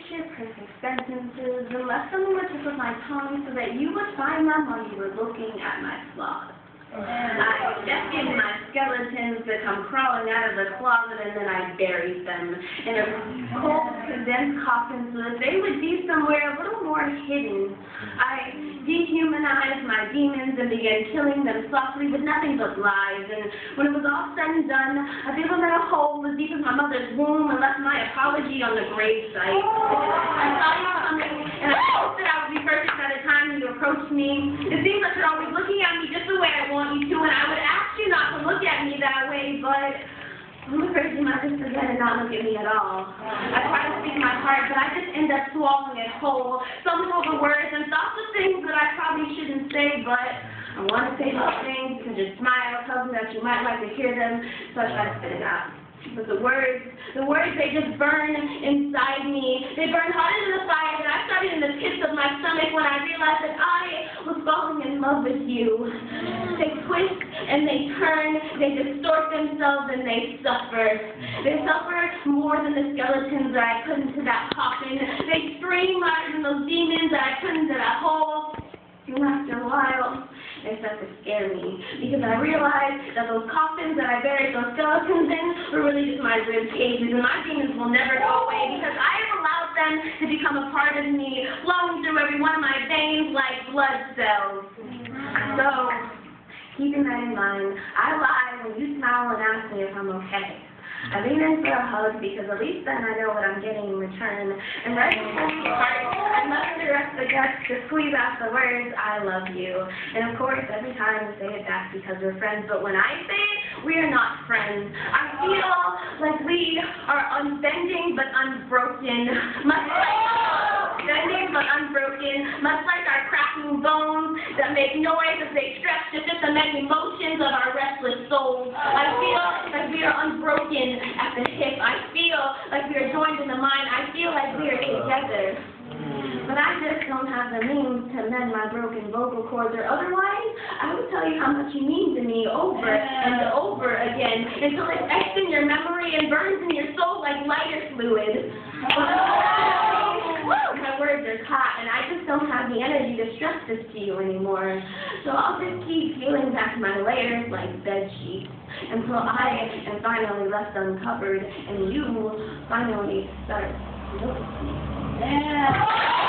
picture perfect sentences and left them on the tip of my tongue so that you would find them while you were looking at my flaws. I second my skeletons that come crawling out of the closet, and then I buried them in a cold, condensed coffin so that they would be somewhere a little more hidden. I dehumanized my demons and began killing them softly with nothing but lies, and when it was all said and done, I threw them in a hole as deep as my mother's womb and left my apology on the gravesite. I saw you coming, and I hoped that I would be perfect by the time you approached me. It seems like you're always looking at me just the way I want you to, and I would ask you not to look at me that way, but I'm afraid you might just forget and not look at me at all. I try to speak my heart, but I just end up swallowing it whole, stumbling over words and thoughts of things that I probably shouldn't say, but I want to say those things because your smile tells me that you might like to hear them, so I try to spit it out. But the words, they just burn inside me. They burn harder than the fire that I started in the pits of my stomach when I realized that I was falling in love with you. They twist and they turn, they distort themselves and they suffer. They suffer more than the skeletons that I put into that coffin. They scream louder than those demons that I put into that hole. And after a while, they start to scare me because I realized that those coffins that I buried those skeletons in were really just my rib cages, and my demons will never go away because I have allowed them to become a part of me, flowing through every one of my veins like blood cells. So, keeping that in mind, I lie when you smile and ask me if I'm okay. I lean in for a hug because at least then I know what I'm getting in return. And right before we part, I muster up the guts to squeeze out the words, I love you. And of course, every time we say it back because we're friends, but when I say it, we are not friends. I feel like we are unbending but unbroken. Much like our cracking bones that make noise as they stretch to fit the many emotions of our restless souls. I feel like we are unbroken at the hip. I feel like we are joined in the mind. I feel like we are together. But I just don't have the means to mend my broken vocal cords, or otherwise, I would tell you how much you mean to me over and over again until it's etched in your memory and burns in your soul like lighter fluid. My words are hot, and I just don't have the energy to stress this to you anymore. So I'll just keep peeling back my layers like bed sheets until I am finally left uncovered and you finally start noticing. Yeah.